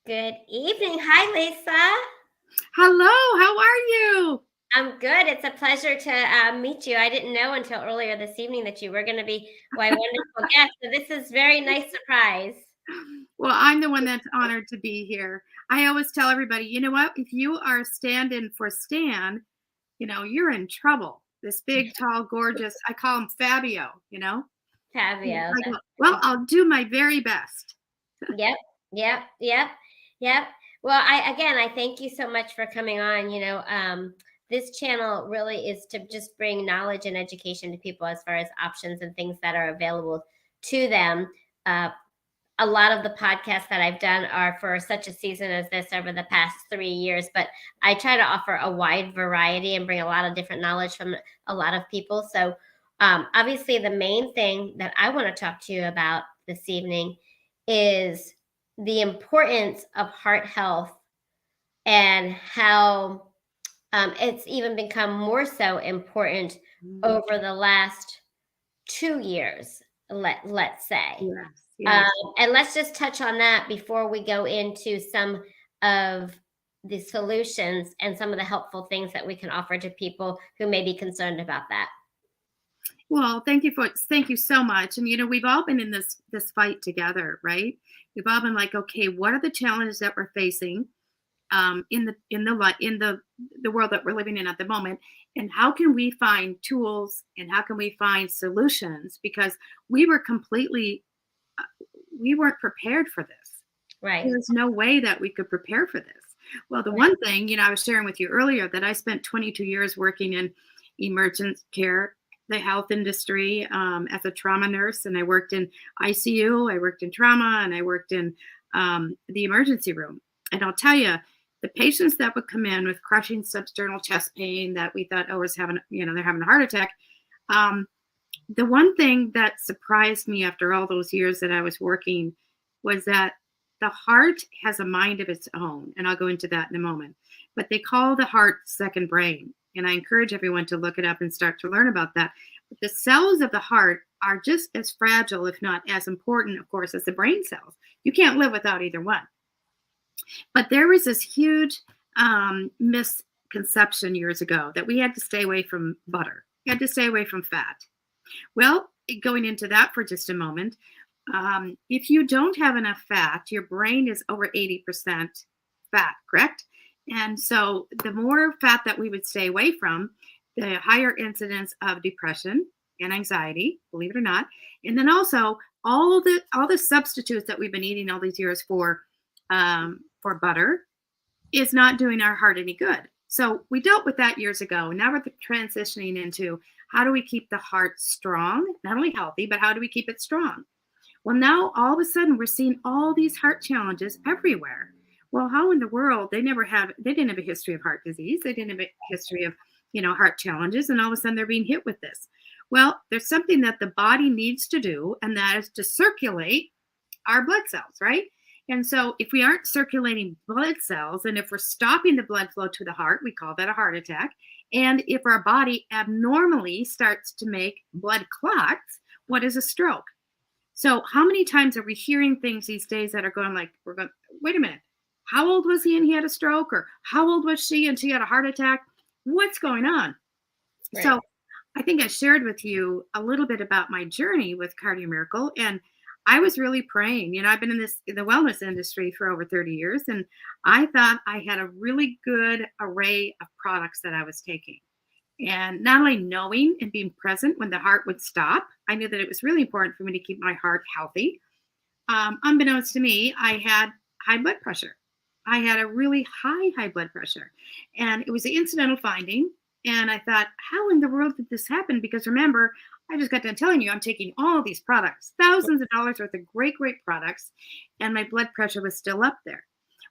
Good evening. Hi, Lisa. Hello, how are you? I'm good. It's a pleasure to meet you. I didn't know until earlier this evening that you were going to be my wonderful guest. So this is very nice surprise. Well, I'm the one that's honored to be here. I always tell everybody, you know what? If you are stand-in for Stan, you're in trouble. This big, tall, gorgeous, I call him Fabio. And Fabio. I go, well, I'll do my very best. Yep, yep. Well, I thank you so much for coming on. This channel really is to just bring knowledge and education to people as far as options and things that are available to them. Uh, a lot of the podcasts that I've done are for such a season as this over the past 3 years, but I try to offer a wide variety and bring a lot of different knowledge from a lot of people. So, obviously, the main thing that I want to talk to you about this evening is the importance of heart health and how it's even become more so important over the last 2 years, let's say. Yes, yes. And let's just touch on that before we go into some of the solutions and some of the helpful things that we can offer to people who may be concerned about that. Well, thank you so much. And we've all been in this fight together, right? We've all been like, okay, what are the challenges that we're facing in the world that we're living in at the moment, and how can we find tools and how can we find solutions? Because we were completely we weren't prepared for this. Right. There's no way that we could prepare for this. Well, the one thing, I was sharing with you earlier that I spent 22 years working in emergent care, the health industry, as a trauma nurse, and I worked in ICU, I worked in trauma, and I worked in the emergency room. And I'll tell you, the patients that would come in with crushing substernal chest pain that we thought, oh, they're having a heart attack. The one thing that surprised me after all those years that I was working was that the heart has a mind of its own. And I'll go into that in a moment. But they call the heart second brain. And I encourage everyone to look it up and start to learn about that. But the cells of the heart are just as fragile, if not as important, of course, as the brain cells. You can't live without either one. But there was this huge misconception years ago that we had to stay away from butter. We had to stay away from fat. Well, going into that for just a moment, if you don't have enough fat, your brain is over 80% fat, correct? And so the more fat that we would stay away from, the higher incidence of depression and anxiety, believe it or not. And then also all the substitutes that we've been eating all these years for butter is not doing our heart any good. So we dealt with that years ago. Now we're transitioning into how do we keep the heart strong, not only healthy, but how do we keep it strong? Well, now all of a sudden we're seeing all these heart challenges everywhere. Well, how in the world? They didn't have a history of heart disease. They didn't have a history of, heart challenges. And all of a sudden they're being hit with this. Well, there's something that the body needs to do, and that is to circulate our blood cells, right? And so if we aren't circulating blood cells, and if we're stopping the blood flow to the heart, we call that a heart attack. And if our body abnormally starts to make blood clots, what is a stroke? So how many times are we hearing things these days that are going like, wait a minute, how old was he and he had a stroke? Or how old was she and she had a heart attack? What's going on? Right. So I think I shared with you a little bit about my journey with Cardio Miracle, and I was really praying. I've been in the wellness industry for over 30 years, and I thought I had a really good array of products that I was taking. And not only knowing and being present when the heart would stop, I knew that it was really important for me to keep my heart healthy. Unbeknownst to me, I had high blood pressure. I had a really high blood pressure, and it was an incidental finding. And I thought, how in the world did this happen? Because remember, I just got done telling you I'm taking all these products, thousands of dollars worth of great products, and my blood pressure was still up there.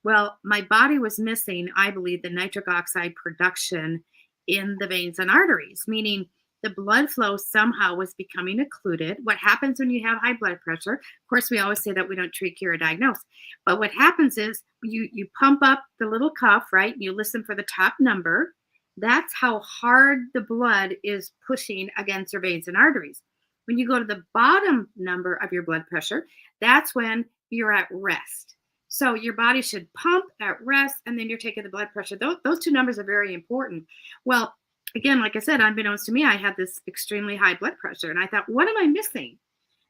Well, my body was missing, I believe, the nitric oxide production in the veins and arteries, meaning the blood flow somehow was becoming occluded. What happens when you have high blood pressure? Of course, we always say that we don't treat, cure, or diagnose. But what happens is you pump up the little cuff, right? You listen for the top number. That's how hard the blood is pushing against your veins and arteries. When you go to the bottom number of your blood pressure, that's when you're at rest. So your body should pump at rest, and then you're taking the blood pressure. Those two numbers are very important. Well, again, like I said, unbeknownst to me, I had this extremely high blood pressure, and I thought, what am I missing?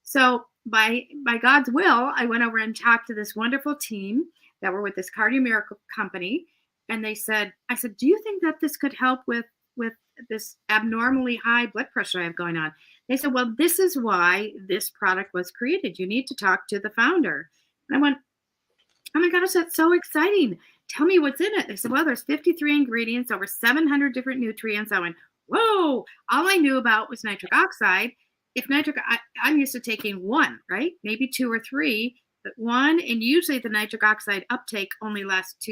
So by God's will, I went over and talked to this wonderful team that were with this cardio miracle company, and I said, do you think that this could help with this abnormally high blood pressure I have going on? They said, well, this is why this product was created. You need to talk to the founder. And I went, oh my gosh, that's so exciting. Tell me what's in it. They said, well, there's 53 ingredients, over 700 different nutrients. I went, whoa, all I knew about was nitric oxide. If I'm used to taking one, right? Maybe two or three, but one. And usually the nitric oxide uptake only lasts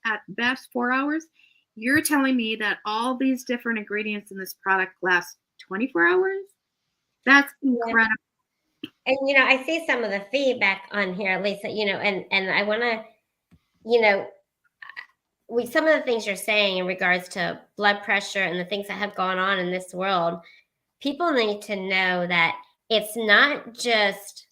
at best 4 hours. You're telling me that all these different ingredients in this product last 24 hours? That's Yeah. incredible. And I see some of the feedback on here, Lisa, and I want to, you know, some of the things you're saying in regards to blood pressure and the things that have gone on in this world, people need to know that it's not just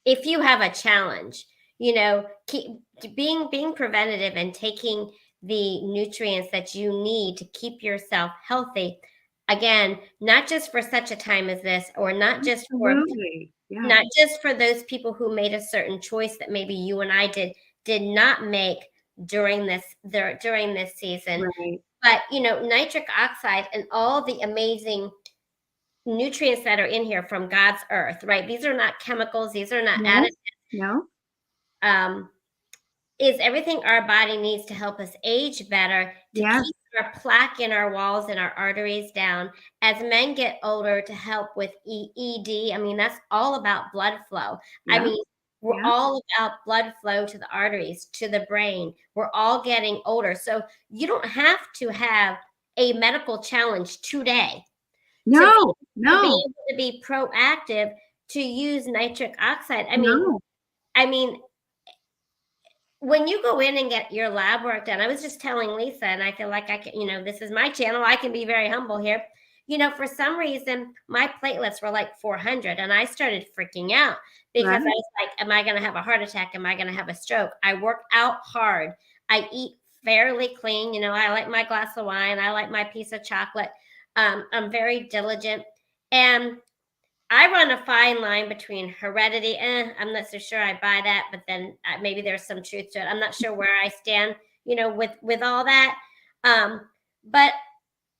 if you have a challenge, keep being preventative and taking the nutrients that you need to keep yourself healthy. Again, not just for such a time as this, or Absolutely. Yeah. not just for those people who made a certain choice that maybe you and I did not make during this season. Right. But nitric oxide and all the amazing nutrients that are in here from God's earth, right? These are not chemicals, these are not No. added. No. Is everything our body needs to help us age better, to Yes. keep our plaque in our walls and our arteries down. As men get older, to help with ED. I mean, that's all about blood flow. I Yeah. mean, we're Yeah. all about blood flow to the arteries, to the brain. We're all getting older. So you don't have to have a medical challenge today to No. be No. able to be proactive to use nitric oxide. No. I mean, when you go in and get your lab work done, I was just telling Lisa, and I feel like I can, this is my channel. I can be very humble here. For some reason, my platelets were like 400, and I started freaking out because Right. I was like, am I going to have a heart attack? Am I going to have a stroke? I work out hard. I eat fairly clean. I like my glass of wine. I like my piece of chocolate. I'm very diligent. And I run a fine line between heredity. I'm not so sure I buy that, but then maybe there's some truth to it. I'm not sure where I stand, with all that. But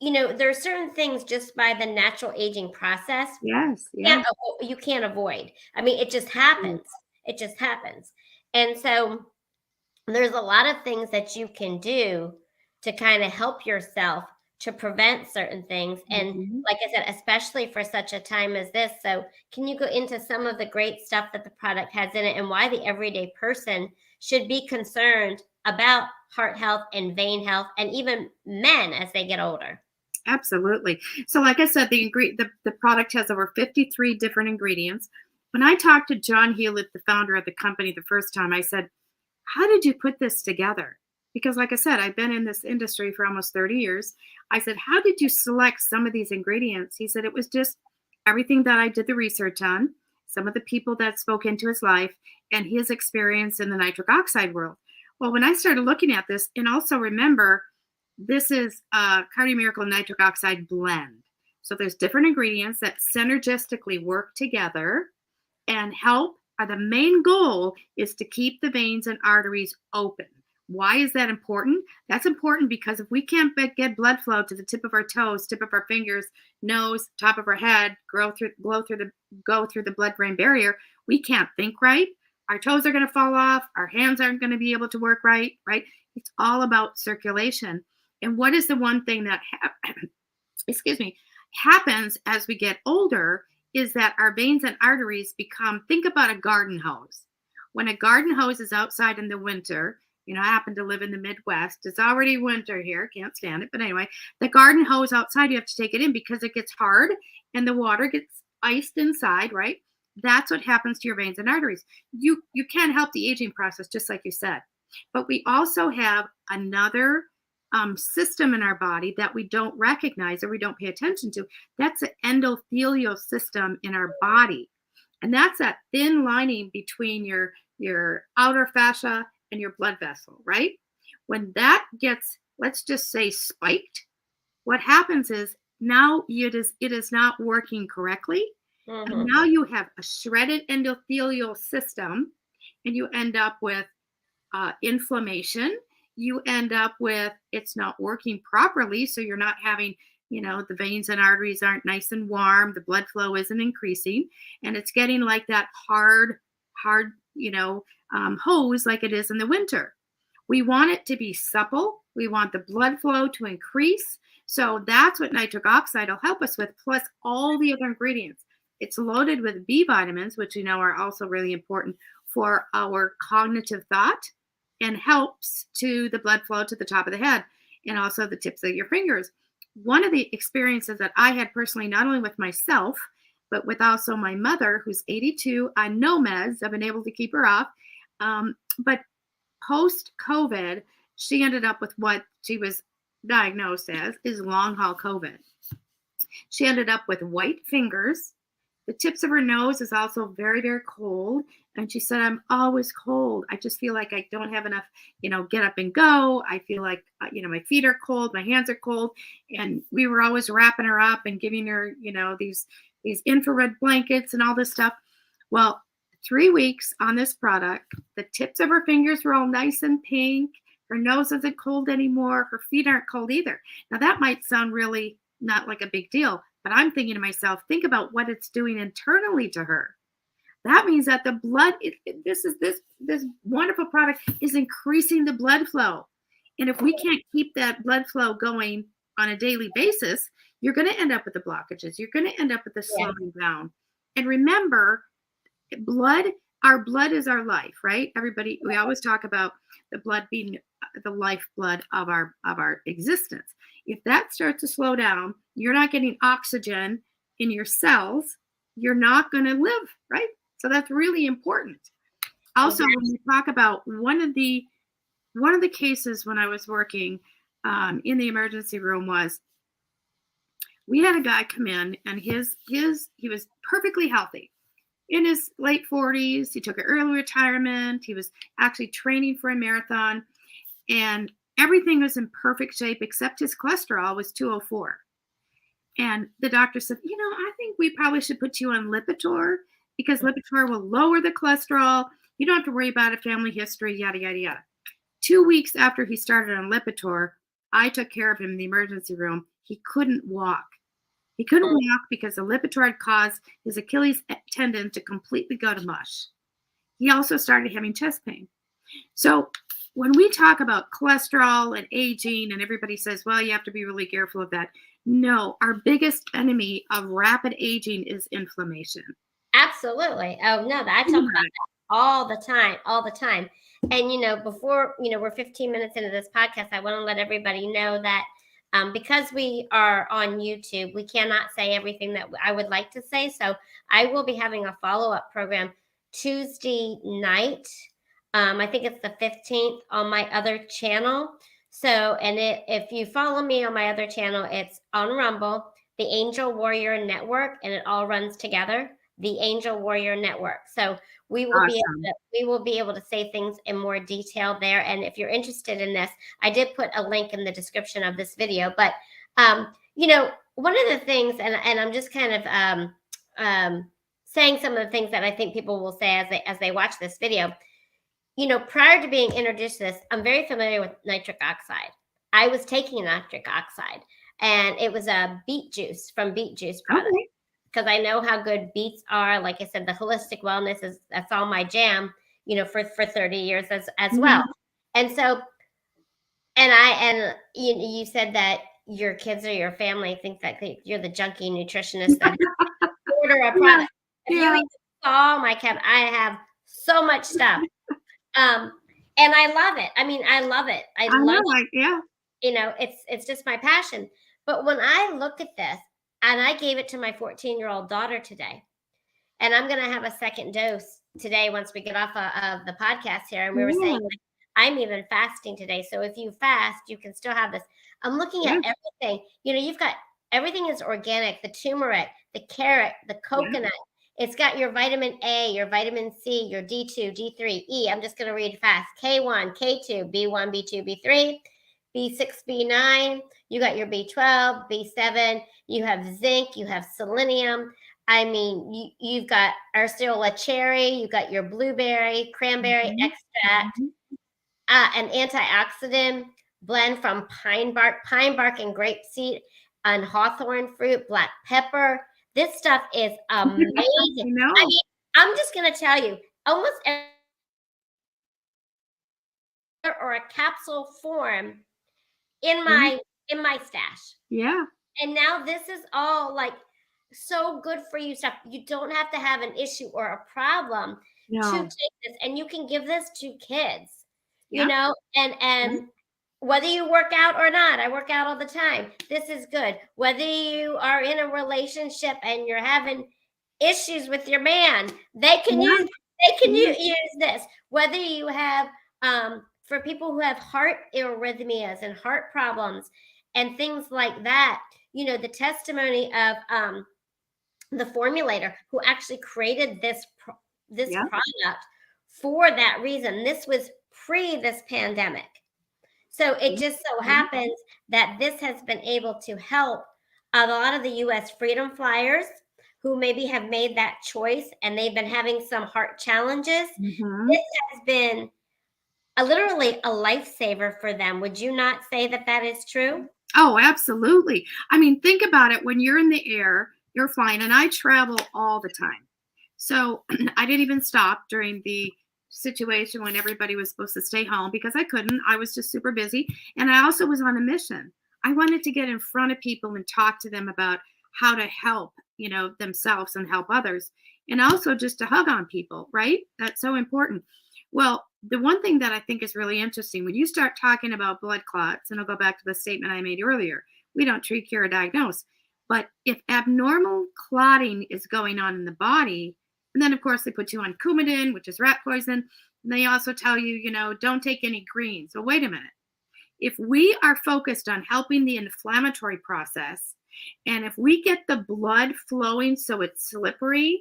there are certain things just by the natural aging process Yes. Yes. you can't avoid. I mean, it just happens. It just happens. And so there's a lot of things that you can do to kind of help yourself to prevent certain things. And Mhm. like I said, especially for such a time as this. So, can you go into some of the great stuff that the product has in it and why the everyday person should be concerned about heart health and vein health, and even men as they get older? Absolutely. So, like I said, the product has over 53 different ingredients. When I talked to John Hewlett, the founder of the company, the first time, I said, how did you put this together? Because, like I said, I've been in this industry for almost 30 years. I said, how did you select some of these ingredients? He said, it was just everything that I did the research on, some of the people that spoke into his life, and his experience in the nitric oxide world. Well, when I started looking at this, and also remember, this is a Cardio Miracle nitric oxide blend. So there's different ingredients that synergistically work together and help. The main goal is to keep the veins and arteries open. Why is that important? That's important because if we can't get blood flow to the tip of our toes, tip of our fingers, nose, top of our head, go through the blood-brain barrier, we can't think right. Our toes are going to fall off. Our hands aren't going to be able to work right. It's all about circulation. And what is the one thing that happens as we get older is that our veins and arteries think about a garden hose. When a garden hose is outside in the winter, I happen to live in the Midwest. It's already winter here. Can't stand it. But anyway, the garden hose outside, you have to take it in because it gets hard and the water gets iced inside, right? That's what happens to your veins and arteries. You can help the aging process, just like you said. But we also have another system in our body that we don't recognize or we don't pay attention to. That's the endothelial system in our body. And that's that thin lining between your outer fascia and your blood vessel, right? When that gets, let's just say, spiked, what happens is now it is not working correctly. And Hmm. now you have a shredded endothelial system, and you end up with inflammation. You end up with it's not working properly. So you're not having, the veins and arteries aren't nice and warm. The blood flow isn't increasing. And it's getting like that hard, hose like it is in the winter. We want it to be supple. We want the blood flow to increase. So that's what nitric oxide will help us with, plus all the other ingredients. It's loaded with B vitamins, which we know are also really important for our cognitive thought and helps to the blood flow to the top of the head and also the tips of your fingers. One of the experiences that I had personally, not only with myself, but with also my mother, who's 82 on no meds. I've been able to keep her off. But post COVID, she ended up with what she was diagnosed as is long haul COVID. She ended up with white fingers. The tips of her nose is also very, very cold. And she said, I'm always cold. I just feel like I don't have enough, get up and go. I feel like, my feet are cold, my hands are cold. And we were always wrapping her up and giving her, these infrared blankets and all this stuff. Well, 3 weeks on this product, the tips of her fingers were all nice and pink. Her nose isn't cold anymore. Her feet aren't cold either. Now, that might sound really not like a big deal, but I'm thinking to myself, think about what it's doing internally to her. That means that the blood, this wonderful product is increasing the blood flow. And if we can't keep that blood flow going on a daily basis, you're going to end up with the blockages. You're going to end up with the Yeah, slowing down. And remember, blood, our blood is our life, right? Everybody, we always talk about the blood being the lifeblood of our existence. If that starts to slow down, you're not getting oxygen in your cells, you're not going to live, right? So that's really important. Also, exactly. when we talk about one of the cases when I was working in the emergency room was we had a guy come in and he was perfectly healthy in his late 40s. He took an early retirement. He was actually training for a marathon, and everything was in perfect shape except his cholesterol was 204. And the doctor said, I think we probably should put you on Lipitor because Lipitor will lower the cholesterol. You don't have to worry about a family history, yada, yada, yada. 2 weeks after he started on Lipitor, I took care of him in the emergency room. He couldn't walk. He couldn't walk because the Lipitor had caused his Achilles tendon to completely go to mush. He also started having chest pain. So when we talk about cholesterol and aging, and everybody says, well, you have to be really careful of that. No, our biggest enemy of rapid aging is inflammation. Absolutely. Oh no, I talk about that all the time, all the time. And before we're 15 minutes into this podcast, I want to let everybody know that because we are on YouTube, we cannot say everything that I would like to say. So I will be having a follow-up program Tuesday night. I think it's the 15th on my other channel. So, and if you follow me on my other channel, it's on Rumble, the Angel Warrior Network, and it all runs together, the Angel Warrior Network. So Awesome. we will be able to say things in more detail there. And if you're interested in this, I did put a link in the description of this video. But one of the things, and I'm just kind of saying some of the things that I think people will say as they watch this video. Prior to being introduced to this, I'm very familiar with nitric oxide. I was taking nitric oxide, and it was a beet juice from Beet Juice Products Okay. because I know how good beets are. Like I said, the holistic wellness that's all my jam. For 30 years as well. Mhm. And so, and you said that your kids or your family think that you're the junkie nutritionist that order a Yeah. product. If you Yeah. even saw my cabinet, I have so much stuff. Um, and I love it. I mean, I love it. I I love know. Yeah. it's just my passion. But when I look at this, and I gave it to my 14-year-old daughter today, and I'm going to have a second dose today once we get off of the podcast here. And we were saying, Yeah. like, I'm even fasting today. So if you fast, you can still have this. I'm looking at Yeah. everything. You've got everything is organic, the turmeric, the carrot, the Yeah. coconut. It's got your vitamin A, your vitamin C, your D2, D3, E. I'm just going to read fast. K1, K2, B1, B2, B3, B6, B9. You got your B12, B7. You have zinc. You have selenium. I mean, you've got Arceola cherry. You got your blueberry, cranberry Mhm. extract, Mhm. an antioxidant blend from pine bark and grapeseed, and hawthorn fruit, black pepper. This stuff is I amazing. I know. mean, I'm just going to tell you, almost every or a capsule form in Mhm. my stash. Yeah. And now this is all like so good for you stuff. You don't have to have an issue or a problem to No. take this, and you can give this to kids, you Yeah. know, Yeah. and whether you work out or not, I work out all the time. This is good. Whether you are in a relationship and you're having issues with your man, Yeah. use this. Whether you have for people who have heart arrhythmias and heart problems and things like that, you know, the testimony of the formulator who actually created this Yeah. product for that reason. This was pre this pandemic. So it Yeah. just so Yeah. happens that this has been able to help a lot of the US Freedom Flyers who maybe have made that choice and they've been having some heart challenges. Mhm. This has been literally a lifesaver for them. Would you not say that that is true? Oh, absolutely. I mean, think about it. When you're in the air, you're flying, and I travel all the time. So I didn't even stop during the situation when everybody was supposed to stay home because I couldn't. I was just super busy. And I also was on a mission. I wanted to get in front of people and talk to them about how to help, themselves and help others. And also just to hug on people, right? That's so important. Well, the one thing that I think is really interesting when you start talking about blood clots, and I'll go back to the statement I made earlier, we don't treat, cure, or diagnose. But if abnormal clotting is going on in the body, and then of course they put you on Coumadin, which is rat poison, and they also tell you, don't take any greens. So wait a minute. If we are focused on helping the inflammatory process, and if we get the blood flowing so it's slippery,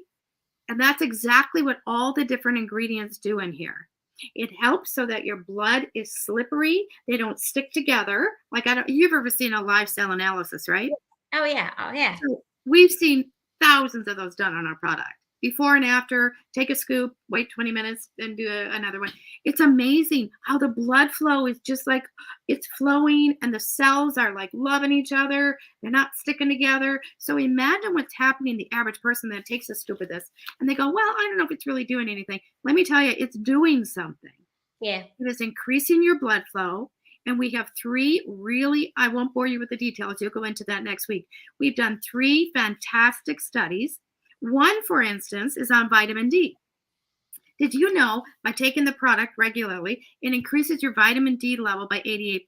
and that's exactly what all the different ingredients do in here. It helps so that your blood is slippery. They don't stick together. Like you've ever seen a live cell analysis, right? Oh yeah. Oh yeah. So we've seen thousands of those done on our product. Before and after, take a scoop, wait 20 minutes, then do another one. It's amazing how the blood flow is just like it's flowing and the cells are like loving each other. They're not sticking together. So imagine what's happening to the average person that takes a scoop of this and they go, well, I don't know if it's really doing anything. Let me tell you, it's doing something. Yeah. It is increasing your blood flow. And we have three really, I won't bore you with the details. You'll go into that next week. We've done three fantastic studies. One, for instance, is on vitamin D. Did you know by taking the product regularly, it increases your vitamin D level by 88%?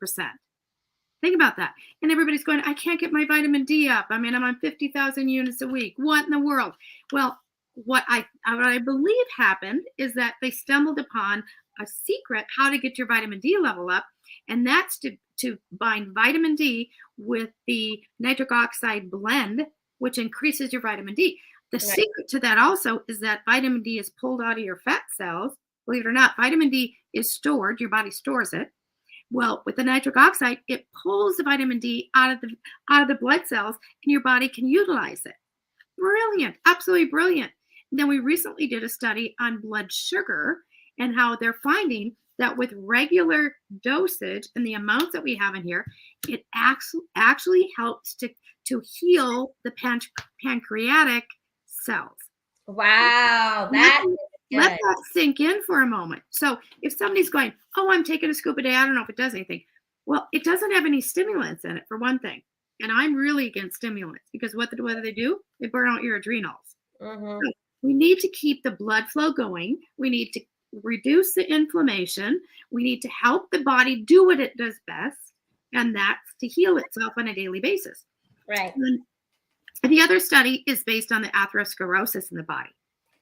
Think about that. And everybody's going, I can't get my vitamin D up. I mean, I'm on 50,000 units a week. What in the world? Well, what I believe happened is that they stumbled upon a secret how to get your vitamin D level up, and that's to bind vitamin D with the nitric oxide blend, which increases your vitamin D. The Right. secret to that also is that vitamin D is pulled out of your fat cells. Believe it or not, vitamin D is stored, your body stores it. Well, with the nitric oxide, it pulls the vitamin D out of the blood cells, and your body can utilize it. Brilliant, absolutely brilliant. And then we recently did a study on blood sugar and how they're finding that with regular dosage and the amounts that we have in here, it actually helps to heal the pancreatic cells. Wow, Let, that is let good. that sink in for a moment. So if somebody's going, oh, I'm taking a scoop a day, I don't know if it does anything. Well, it doesn't have any stimulants in it, for one thing. And I'm really against stimulants because what do they do? They burn out your adrenals. Hmm. So we need to keep the blood flow going. We need to reduce the inflammation. We need to help the body do what it does best, and that's to heal itself on a daily basis. Right. And the other study is based on the atherosclerosis in the body.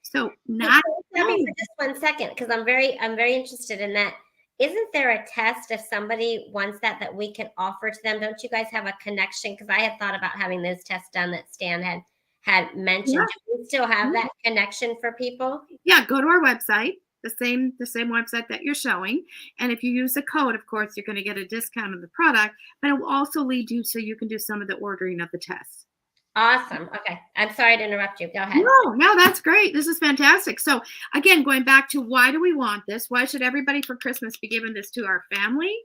So Hey, not can you tell me for just 1 second, because I'm very interested in that. Isn't there a test if somebody wants that we can offer to them? Don't you guys have a connection? Because I had thought about having those tests done that Stan had had Yeah. mentioned. Do we still have that connection for people? Yeah, go to our website, the same website that you're showing, and if you use the code, of course, you're gonna get a discount on the product, but it will also lead you so you can do some of the ordering of the tests. Awesome. Okay. I'm sorry to interrupt you. Go ahead. No, no, that's great. This is fantastic. So, again, going back to why do we want this? Why should everybody for Christmas be giving this to our family?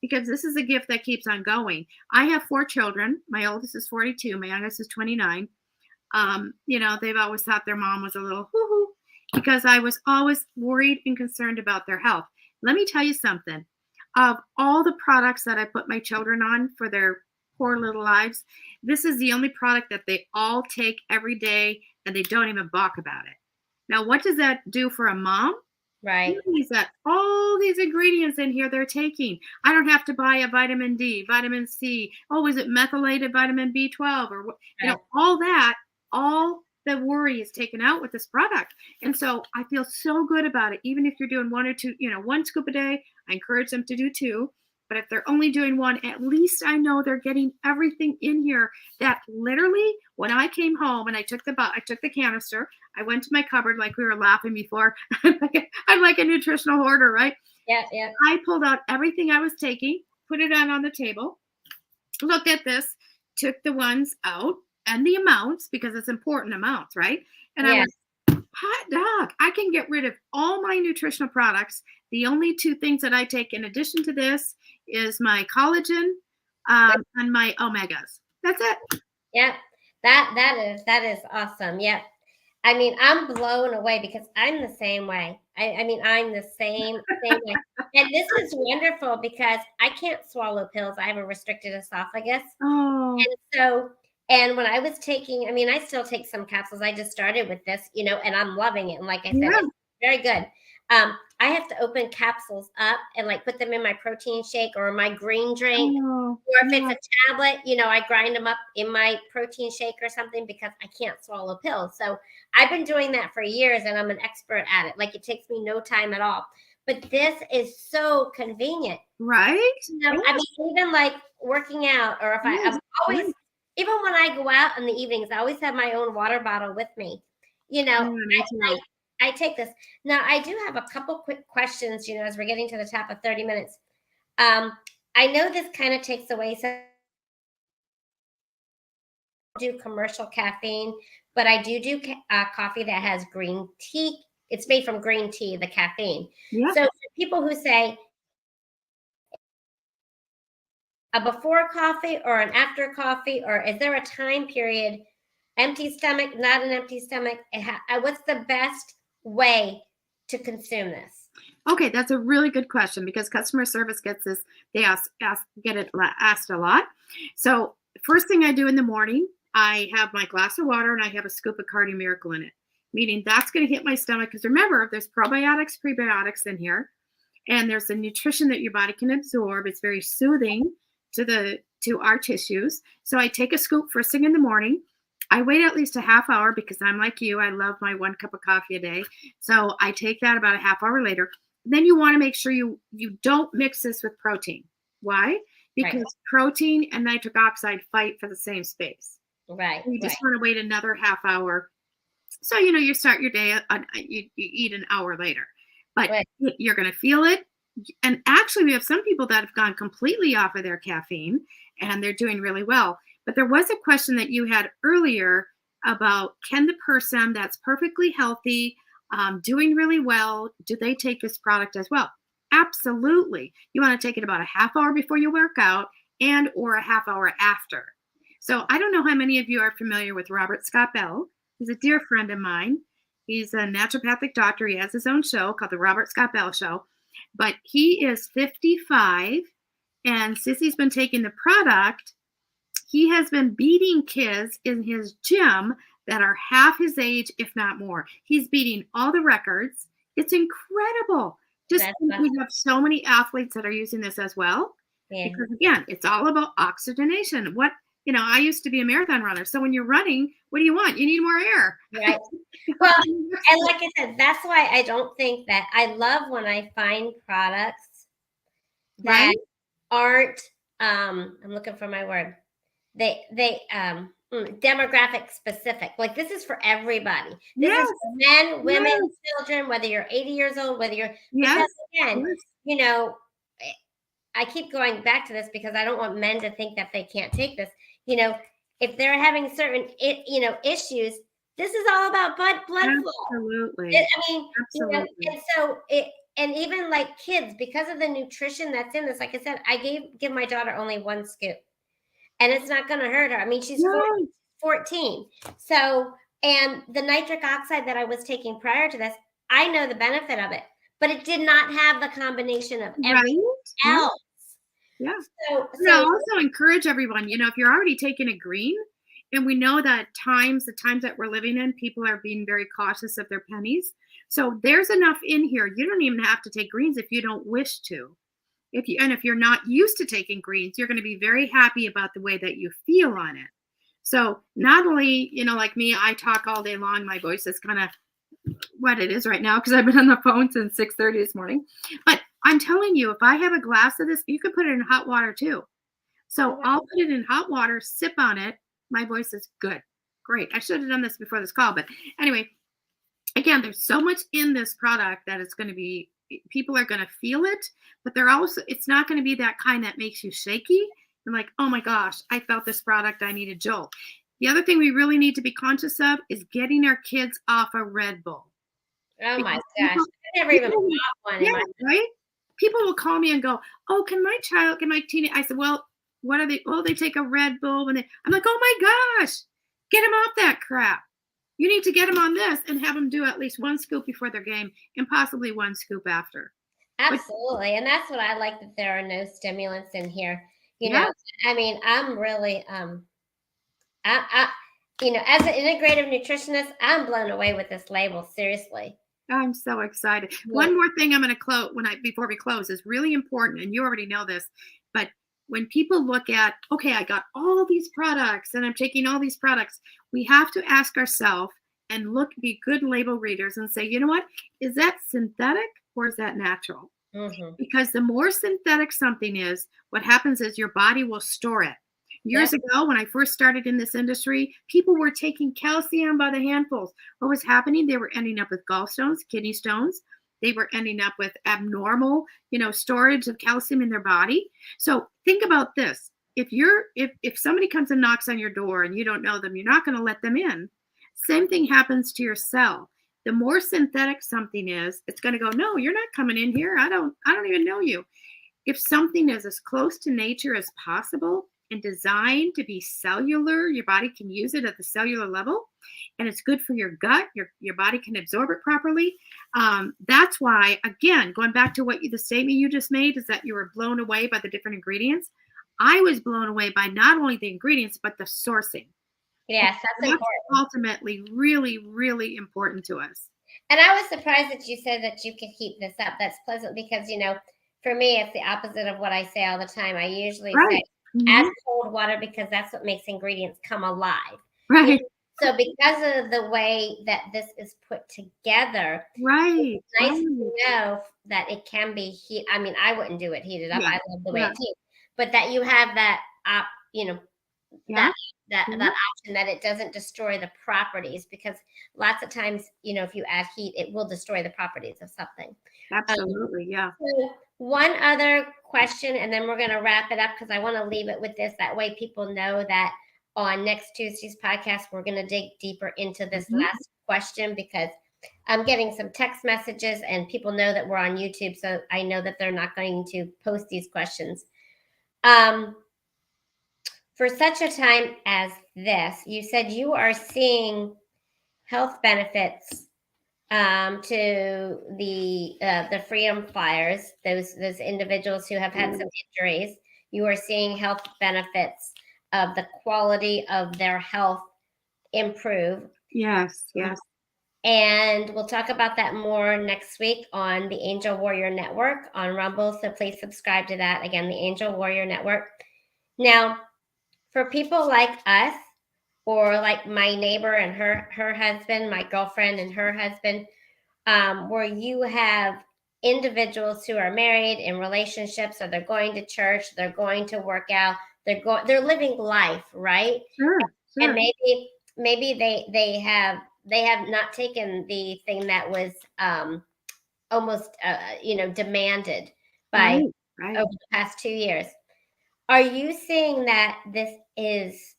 Because this is a gift that keeps on going. I have 4 children. My oldest is 42, my youngest is 29. They've always thought their mom was a little hoo-hoo because I was always worried and concerned about their health. Let me tell you something. Of all the products that I put my children on for their poor little lives, this is the only product that they all take every day and they don't even balk about it. Now, what does that do for a mom? Right. Means that all these ingredients in here they're taking. I don't have to buy a vitamin D, vitamin C. Oh, is it methylated vitamin B12 or what? Right. All that, all the worry is taken out with this product. And so I feel so good about it. Even if you're doing one or two, one scoop a day, I encourage them to do two. But if they're only doing one, at least I know they're getting everything in here that literally when I came home and I took the canister, I went to my cupboard like we were laughing before. I'm like a nutritional hoarder, right? Yeah. Yeah. I pulled out everything I was taking, put it on the table, looked at this, took the ones out and the amounts because it's important amounts, right? And I Yeah. went, hot dog, I can get rid of all my nutritional products. The only two things that I take in addition to this is my collagen and my omegas. That's it. Yeah. That is awesome. Yeah. I mean, I'm blown away because I'm the same way. I mean, I'm the same way. And this is wonderful because I can't swallow pills. I have a restricted esophagus. Oh, And so, and when I was taking, I mean, I still take some capsules. I just started with this, and I'm loving it. And like I said, yeah. it's very good. I have to open capsules up and like put them in my protein shake or my green drink. Oh, Or if it's yeah. a tablet, I grind them up in my protein shake or something because I can't swallow pills. So I've been doing that for years and I'm an expert at it. Like it takes me no time at all. But this is so convenient. Right? I mean, even like working out, or if I'm Yes. always, Yes. even when I go out in the evenings, I always have my own water bottle with me. You know, Yeah, me too. I take this. Now, I do have a couple quick questions, as we're getting to the top of 30 minutes. Um, I know this kind of takes away some do commercial caffeine, but I do coffee that has green tea. It's made from green tea, the caffeine. Yeah. So for people who say a before coffee or an after coffee, or is there a time period, empty stomach, not an empty stomach? What's the best way to consume this? Okay, that's a really good question because customer service gets this. They get it asked a lot. So first thing I do in the morning, I have my glass of water and I have a scoop of Cardi Miracle in it, meaning that's going to hit my stomach. Because remember, there's probiotics, prebiotics in here, and there's the nutrition that your body can absorb. It's very soothing to our tissues. So I take a scoop first thing in the morning. I wait at least a half hour because I'm like you. I love my 1 cup of coffee a day. So I take that about a half hour later. Then you want to make sure you don't mix this with protein. Why? Right, Because protein and nitric oxide fight for the same space. right, You right, just want to wait another half hour. So you start your day. You eat an hour later, but right. you're going to feel it. And actually, we have some people that have gone completely off of their caffeine, and they're doing really well. But there was a question that you had earlier about, can the person that's perfectly healthy, doing really well, do they take this product as well? Absolutely. You want to take it about a half hour before you work out and or a half hour after. So I don't know how many of you are familiar with Robert Scott Bell. He's a dear friend of mine. He's a naturopathic doctor. He has his own show called the Robert Scott Bell Show. But he is 55, and Sissy's been taking the product. He has been beating kids in his gym that are half his age, if not more. He's beating all the records. It's incredible. Just That's think we awesome. have so many athletes that are using this as well. Yeah, Because again, it's all about oxygenation. I used to be a marathon runner. So when you're running, what do you want? You need more air. right. Well, and like I said, that's why I don't think that I love when I find products that Right? aren't I'm looking for my word. They demographic specific. Like this is for everybody. This is Yes, for men, women, yes, children, whether you're 80 years old, whether you're, because yes, again, yes. you know, eh, I keep going back to this because I don't want men to think that they can't take this. You know, if they're having certain, issues, this is all about blood flow. Absolutely, I mean, absolutely. and so and even like kids, because of the nutrition that's in this, like I said, I give my daughter only one scoop, and it's not going to hurt her. I mean, she's Right, 14. So, and the nitric oxide that I was taking prior to this, I know the benefit of it, but it did not have the combination of everything right, yeah, else. yeah. So, And I'll so also encourage everyone, if you're already taking a green, and we know that the times that we're living in, people are being very cautious of their pennies. So there's enough in here. You don't even have to take greens if you don't wish to. If you're not used to taking greens, you're going to be very happy about the way that you feel on it. So not only, like me, I talk all day long. My voice is kind of what it is right now because I've been on the phone since 6:30 this morning. But I'm telling you, if I have a glass of this, you could put it in hot water too. So I'll put it in hot water, sip on it. My voice is good. Great. I should have done this before this call. But anyway, again, there's so much in this product that it's going to be, people are going to feel it, but it's not going to be that kind that makes you shaky and like, oh my gosh, I felt this product. I need a jolt. The other thing we really need to be conscious of is getting our kids off a Red Bull. oh my Because gosh, I never even bought one yeah, in my. right? People will call me and go, "Oh, can my teenage?" I said, "Well, what are they? Oh, they take a Red Bull when they." I'm like, "Oh my gosh, get them off that crap. You need to get them on this and have them do at least one scoop before their game and possibly one scoop after." But Absolutely, and that's what I like, that there are no stimulants in here. You know, yes, I mean, I'm really I as an integrative nutritionist, I'm blown away with this label. Seriously. I'm so excited. Yeah. One more thing I'm going to close before we close is really important, and you already know this, but when people look at, okay, I got all these products and I'm taking all these products, we have to ask ourselves and be good label readers and say, you know what, is that synthetic or is that natural? Hmm. Because the more synthetic something is, what happens is your body will store it. Yep. Years ago, when I first started in this industry, people were taking calcium by the handfuls. What was happening? They were ending up with gallstones, kidney stones. They were ending up with abnormal, storage of calcium in their body. So think about this. If somebody comes and knocks on your door and you don't know them, you're not going to let them in. Same thing happens to your cell. The more synthetic something is, it's going to go, no, you're not coming in here. I don't even know you. If something is as close to nature as possible and designed to be cellular, your body can use it at the cellular level, and it's good for your gut. Your body can absorb it properly. That's why, again, going back to the statement you just made, is that you were blown away by the different ingredients. I was blown away by not only the ingredients but the sourcing. Yes, that's That's important. ultimately really, really important to us. And I was surprised that you said that you could heat this up. That's pleasant because, for me, it's the opposite of what I say all the time. I usually say Right. add Mhm. cold water because that's what makes ingredients come alive. You Right. So because of the way that this is put together, Right. it's nice Right. to know that it can be heat. I mean, I wouldn't do it heated up. Yeah. I love the way Yeah. it tastes, but that you have that Yeah. that that Yeah. option, that it doesn't destroy the properties, because lots of times, if you add heat, it will destroy the properties of something. Um, Absolutely. Yeah. so one other question, and then we're going to wrap it up because I want to leave it with this. That way, people know that on next Tuesday's podcast, we're going to dig deeper into this Mhm. last question, because I'm getting some text messages and people know that we're on YouTube. So I know that they're not going to post these questions. Um, for such a time as this, you said you are seeing health benefits to the freedom flyers, those individuals who have had some injuries. You are seeing health benefits of the quality of their health improve. Yes. Um, Yes. and we'll talk about that more next week on the Angel Warrior Network on Rumble. So please subscribe to that. Again, the Angel Warrior Network. Now, for people like us, or like my neighbor and her husband, my girlfriend and her husband, where you have individuals who are married in relationships, or they're going to church, they're going to work out, they're living life, right? Sure. And sure. maybe they have not taken the thing that was almost demanded by Right, right. over the past 2 years. Are you seeing that this is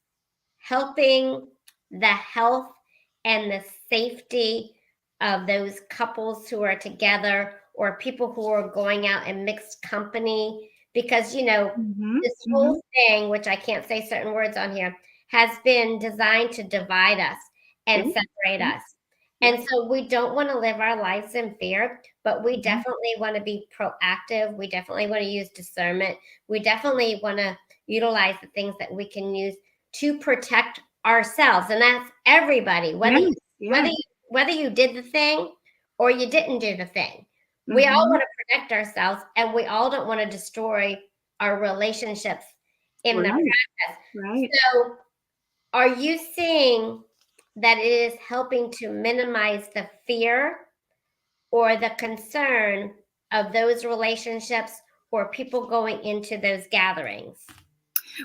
helping the health and the safety of those couples who are together or people who are going out in mixed company? Because, Mhm, this mhm. whole thing, which I can't say certain words on here, has been designed to divide us and Yep, separate yep, us. yep. And so we don't want to live our lives in fear, but we Mhm. definitely want to be proactive. We definitely want to use discernment. We definitely want to utilize the things that we can use to protect ourselves, and that's everybody, whether you Yes, whether yes. you whether you did the thing or you didn't do the thing. We all Mhm. want to protect ourselves, and we all don't want to destroy our relationships in the Right, process. right. So, are you seeing that it is helping to minimize the fear or the concern of those relationships or people going into those gatherings?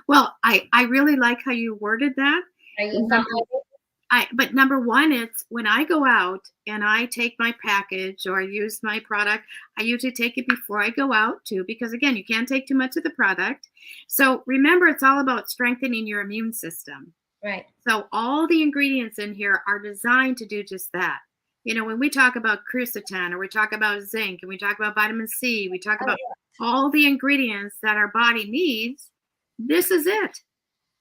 Well, I really like how you worded that. Are you Number following? but number 1, it's when I go out and I take my package or I use my product, I usually take it before I go out too, because again, you can't take too much of the product. So remember, it's all about strengthening your immune system. Right. So all the ingredients in here are designed to do just that. When we talk about quercetin or we talk about zinc and we talk about vitamin C, we talk Oh, about all the ingredients that our body needs. This is it.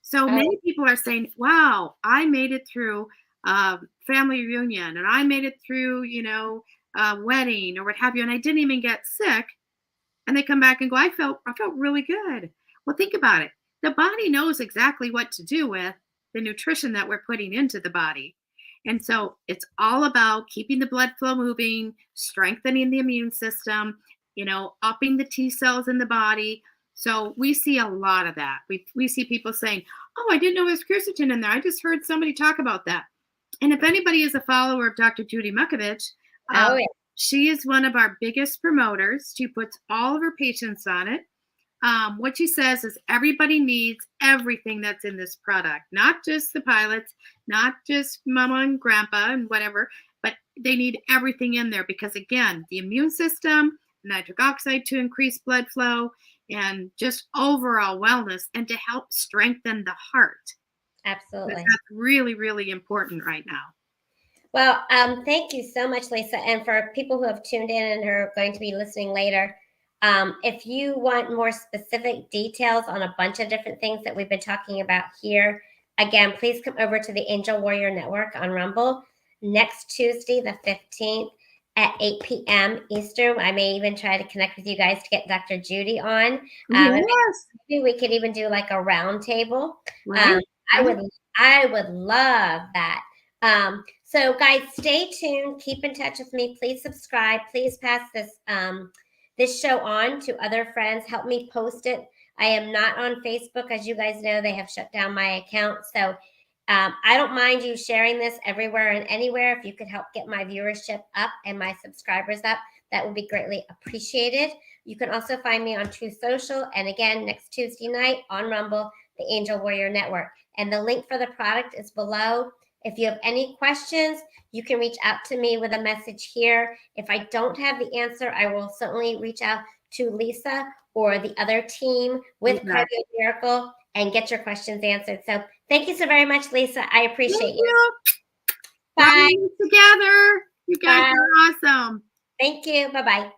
So yeah. many people are saying, "Wow, I made it through family reunion, and I made it through, a wedding or what have you, and I didn't even get sick." And they come back and go, "I felt really good." Well, think about it. The body knows exactly what to do with the nutrition that we're putting into the body. And so it's all about keeping the blood flow moving, strengthening the immune system, upping the T cells in the body. So we see a lot of that. We see people saying, "Oh, I didn't know there's quercetin in there. I just heard somebody talk about that." And if anybody is a follower of Dr. Judy Mukovich, Oh, um, yeah. she is one of our biggest promoters. She puts all of her patients on it. What she says is everybody needs everything that's in this product, not just the pilots, not just mama and grandpa and whatever, but they need everything in there because, again, the immune system, nitric oxide to increase blood flow, and just overall wellness and to help strengthen the heart. Because Absolutely. that's really, really important right now. Well, thank you so much, Lisa. And for people who have tuned in and are going to be listening later, if you want more specific details on a bunch of different things that we've been talking about here, again, please come over to the Angel Warrior Network on Rumble next Tuesday, the 15th at 8 p.m. Eastern. I may even try to connect with you guys to get Dr. Judy on. And Yes, maybe we could even do like a round table. Um, right, I right. would I would love that. So guys, stay tuned. Keep in touch with me. Please subscribe. Please pass this show on to other friends. Help me post it. I am not on Facebook, as you guys know. They have shut down my account. So I don't mind you sharing this everywhere and anywhere. If you could help get my viewership up and my subscribers up, that would be greatly appreciated. You can also find me on True Social and again next Tuesday night on Rumble, the Angel Warrior Network. And the link for the product is below. If you have any questions, you can reach out to me with a message here. If I don't have the answer, I will certainly reach out to Lisa or the other team with Exactly. Cardio Miracle and get your questions answered. So thank you so very much, Lisa. I Thank appreciate you. you. Glad Bye. we were together. You guys Bye. are awesome. Thank you. Bye bye.